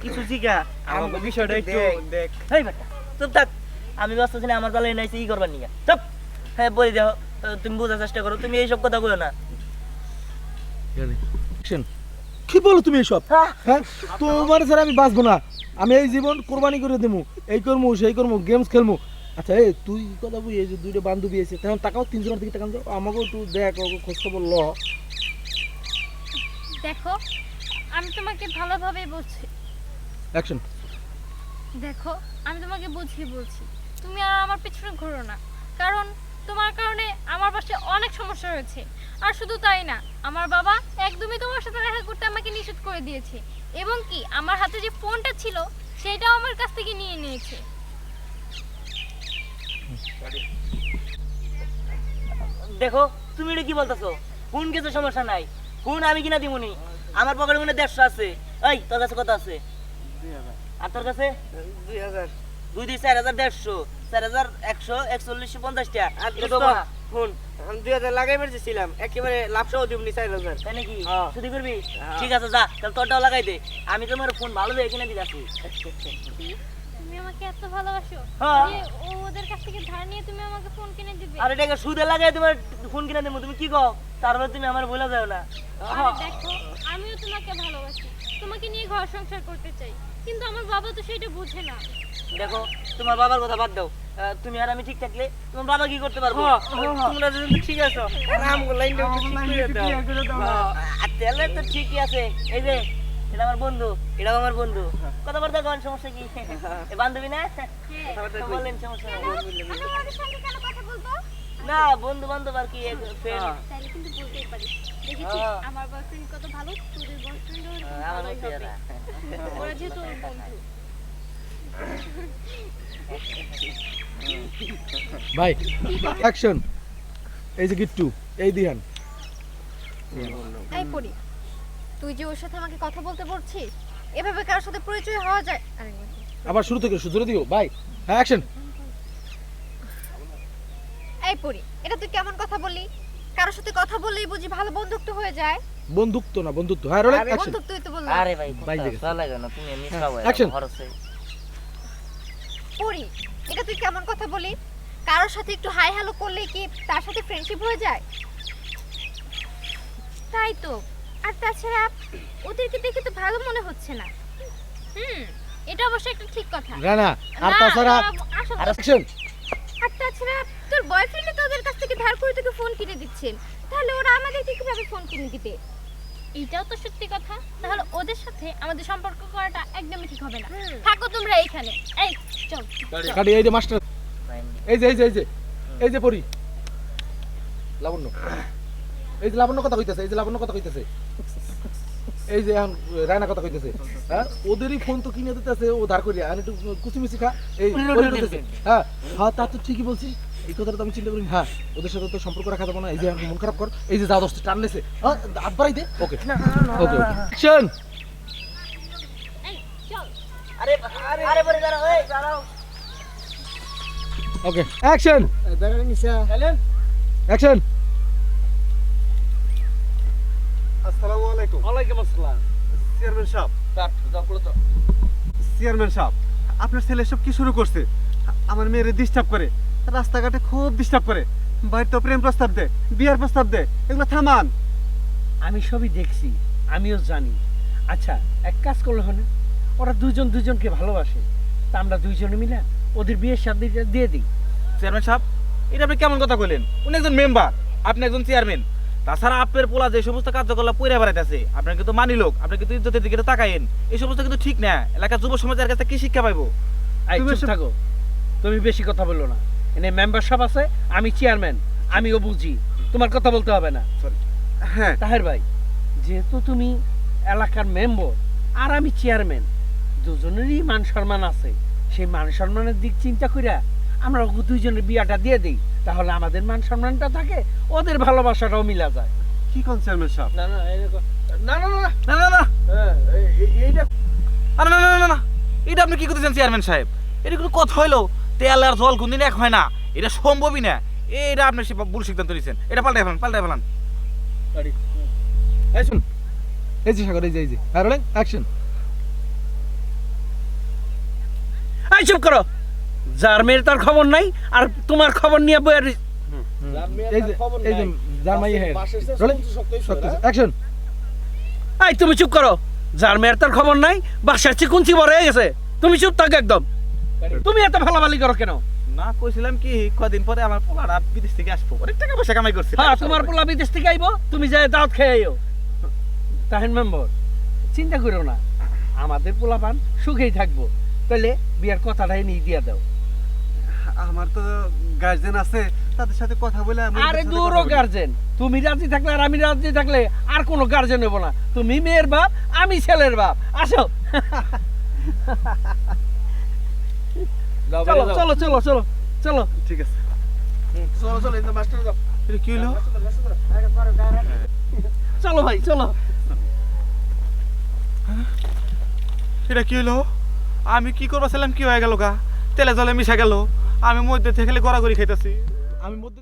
কিছু শিখা আমাকে বিষয়টা একটু দেখ। এই বেটা চুপ থাক, আমি ব্যস্ত ছিলাম, আমার বেলায় নাইছে ই করবার নিয়ে চুপ। হ্যাঁ বলি দেখো, তুমি বোঝার চেষ্টা করো, তুমি এইসব কথা বলো না। কি বলো তুমি এসব? হ্যাঁ, তোমার ছাড়া আমি বাঁচবো না। আমি এই জীবন কোরবানি করে দেবো, এই করবো সেই করবো, গেমস খেলবো। আচ্ছা এই তুই কথা বলি, এই যে দুইটা বান্ধবী এসে তখন টাকাও তিনজনের দিকে টাকা দাও, আমাকেও একটু দেখ, খোঁজ খবর ল। দেখো আমি তোমাকে ভালোভাবে বলছি, অ্যাকশন। দেখো আমি তোমাকে বুঝিয়ে বলছি, তুমি আর আমার পিছনে ঘোরো না, কারণ তোমার কারণে আমার বাসায় অনেক সমস্যা হয়েছে। আর শুধু তাই না, আমার বাবা একদমই তোমার সাথে দেখা করতে আমাকে নিষেধ করে দিয়েছে, এবং কি আমার হাতে যে ফোনটা ছিল সেটাও আমার কাছ থেকে নিয়ে নিয়েছে। দেখো তুমি এটা কি বলতেছো? ফোন কিছু সমস্যা নাই, ফোন আমি কিনা দিমুনি, আমার পকেটে মনে 150 আছে। এই তোর কাছে কত আছে? 2000। আর তোর কাছে? 2000। 2 2 4150, 4140 টাকা। আর এটা দোস্ত, দেবো না। ফোন আমি 2000 লাগাই মেরেছিলাম, একেবারে লাভ সহ দিবনি 4000। তাই নাকি? হ্যাঁ। শুধু করবি? হ্যাঁ। ঠিক আছে যা, তাহলে তোরটাও লাগাই দে, আমি তোমার ফোন ভালো দিয়ে কিনে দিতেছি। তুমি আমাকে এত ভালোবাসো হ্যাঁ। যে ওদের কাছ থেকে ধার নিয়ে তুমি আমাকে ফোন কিনে দিবে? আর এটাকে সুদে লাগাই তোমার ফোন কিনে দেবো, তুমি কি কও? তারপরে তুমি আমার বলে যাও না। আরে দেখো আমিও তোমাকে ভালোবাসি, তোমাকে নিয়ে ঘর সংসার করতে চাই, কিন্তু আমার বাবা তো সেটা বুঝে না। দেখো তোমার বাবার কথা বাদ দাও, তুমি আর আমি ঠিক থাকলে তোমার বাবা কি করতে পারবো? তোমরা যদি ঠিক আছো, আর আমগো লাইনটা একটু ঠিক করে দাও। তাহলে তো ঠিকই আছে। এই যে এটা আমার বন্ধু, এটাও আমার বন্ধু, কথাবার্তা কোন সমস্যা কি? এ বান্ধবী না? বলেন সমস্যা নাই। আমি ওদের সঙ্গে কেন কথা বলবো? না বন্ধু বান্ধব আর কি, ফ্রেন্ড। তাইলে কিন্তু বলতেই পারি, দেখেছিস হ্যাঁ। আমার বয়ফ্রেন্ড কত ভালো, তোদের বয়ফ্রেন্ডও আমার ভালোই মতো হবে। এরা। ওরা যেহেতু ওর বন্ধু। ভাই অ্যাকশন। এই যে গিট্টু, এই দিহান। এই পড়ি, তুই যে ওর সাথে আমাকে কথা বলতে বলছিস, এভাবে কারোর সাথে পরিচয় হওয়া যায়? আরে আবার শুরু থেকে জোরে দিও ভাই। হ্যাঁ অ্যাকশন। এই পড়ি, এটা তুই কেমন কথা বললি? কারোর সাথে কথা বললেই বুঝি ভালো বন্ধুত্ব হয়ে যায়? বন্ধুত্ব না বন্ধুত্ব। হ্যাঁ রোল অ্যাকশন। বন্ধুত্বই তো বললাম। আরে ভাই ভাই দেখেছি। ভালো লাগে না, তুমি এমনি হ্যাঁ, খাও action. খরচে। পড়ি, এটা তুই কেমন কথা বলি? কারোর সাথে একটু হাই হ্যালো করলেই কি তার সাথে ফ্রেন্ডশিপ হয়ে যায়? তাই তো। আর তাছাড়া ওদেরকে দেখে তো ভালো মনে হচ্ছে না। এটা অবশ্য একটা ঠিক কথা। রানা আর তাছাড়া আসলে অ্যাকশন। আর তাছাড়া তোর বয়ফ্রেন্ড তো ওদের কাছ থেকে ধার করে তোকে ফোন কিনে দিচ্ছেন, তাহলে ওরা আমাদেরকে কিভাবে ফোন কিনে দিবে? এটাও তো সত্যি কথা। তাহলে ওদের সাথে আমাদের সম্পর্ক করাটা একদমই ঠিক হবে না। থাকো তোমরা এইখানে। এই চল কাটি। এই যে মাস্টার, এই যে এই যে এই যে এই যে পড়ি লাবণ্য, এই যে লাবণ্য কথা কইতেছে, এই যে লাবণ্য কথা কইতেছে, এই যে এখন রায়না কথা কইতেছে। হ্যাঁ ওদেরই ফোন তো কিনে দিতেছে ও ধার করিয়া, আর একটু কুচিমিচি খা। এই হ্যাঁ হ্যাঁ তা তো ঠিকই বলছিস, এই কথাটা তো আমি চিন্তা করি। হ্যাঁ ওদের সাথে তো সম্পর্ক রাখা যাবে না। এই যে এখন মন খারাপ কর, এই যে যা দোস্ত টানলেছে, হ্যাঁ হাত বাড়াই দে। ওকে ওকে অ্যাকশন। এই চল। আরে আরে আরে পরে দাঁড়াও, এই দাঁড়াও। ওকে অ্যাকশন। দাঁড়ান নিশা। অ্যাকশন। আসসালামু আলাইকুম। ওয়ালাইকুম আসসালাম। চেয়ারম্যান সাহেব, কাট দাও পুরো তো। চেয়ারম্যান সাহেব, আপনার ছেলে সব কি শুরু করছে? আমার মেয়েরে ডিস্টার্ব করে, রাস্তাঘাটে খুব ডিস্টার্ব করে, বাড়িতে প্রেম প্রস্তাব দেয়, বিয়ার প্রস্তাব দেয়, এগুলো থামান। আমি সবই দেখছি, আমিও জানি। আচ্ছা এক কাজ করলে হয় না, ওরা দুজন দুজনকে ভালোবাসে, তা আমরা দুইজনে মিলে ওদের বিয়ের সাথে দিয়ে দিই। চেয়ারম্যান সাহেব, এটা আপনি কেমন কথা কইলেন? উনি একজন মেম্বার, আপনি একজন চেয়ারম্যান। তাছাড়া আপনার পোলা যে সমস্ত কার্যকলাপ পইরা বেড়াইতেছে, আপনার কিন্তু মানি লোক, আপনি কিন্তু ইজ্জতের দিকে তাকায়েন। এই সমস্ত কিন্তু ঠিক না। এলাকার যুব সমাজের কাছে কি শিক্ষা পাইবো? এই তুমি চুপ সব- থাকো, তুমি বেশি কথা বললো না। এনে মেম্বারশিপ আছে, আমি চেয়ারম্যান, আমিও বুঝি, তোমার কথা বলতে হবে না। হ্যাঁ, তাহের ভাই, যেহেতু তুমি এলাকার মেম্বার আর আমি চেয়ারম্যান, দুজনেরই মান সম্মান আছে, সেই মান সম্মানের দিক চিন্তা কইরা আমরা দুইজনের বিয়াটা দিয়ে দিই, তাহলে আমাদের মান সম্মানটা থাকে, ওদের ভালোবাসাটাও মিলা যায়। কি কোন চেয়ারম্যান সাহেব? না না এরকম না না না না না না এইটা আরে না না না না, এটা আপনি কি করতেছেন চেয়ারম্যান সাহেব? এটা কোনো কথা হইলো? তেল আর জল কোনদিন এক হয় না, এটা সম্ভবই না। এটা আপনি ভুল সিদ্ধান্ত নিয়েছেন, এটা পাল্টাই ফেলান, পাল্টাই ফেলান। এই শুন, এই যে সাগর, এই যে হ্যাঁ রোল অ্যাকশন। এই চুপ করো, যার মেয়ের তার খবর নাই আর তোমার খবর নিয়ে বইয়ের এই যে এই যে যার মাই হ্যাঁ রোলিং অ্যাকশন। এই তুমি চুপ করো, যার মেয়ের তার খবর নাই, বাসার চিকুঞ্চি বড় হয়ে গেছে, তুমি চুপ থাকো একদম। তুমি এত ভালাভালি করো কেন? না কইছিলাম কি কদিন পরে আমার পোলাটা বিদেশ থেকে আসবো, অনেক টাকা পয়সা কামাই করছে। হ্যাঁ, তোমার পোলা বিদেশ থেকে আইবো, তুমি যাই দাওয়াত খেয়ে আইও। তাহেন মেম্বার, চিন্তা করো না, আমাদের পোলাপান সুখেই থাকবো, তাহলে বিয়ার কথাটাই নিয়ে দিয়া দাও। আমার তো গার্জেন আছে, তাদের সাথে কথা বলে আমি আরে দূরও গার্জেন, তুমি রাজি থাকলে আর আমি রাজি থাকলে আর কোনো গার্জেন হবো না। তুমি মেয়ের বাপ, আমি ছেলের বাপ, আসো। চলো চলো চলো চলো চলো। ঠিক আছে। চলো চলো এই মাস্টার দাও। এটা কি হলো? চলো ভাই চলো। এটা কি হলো? আমি কি করবা ছিলাম, কি হয়ে গেল গা? তেলে জলে মিশা গেল, আমি মধ্যে থেকে গড়াগড়ি খাইতেছি। আমি মধ্যে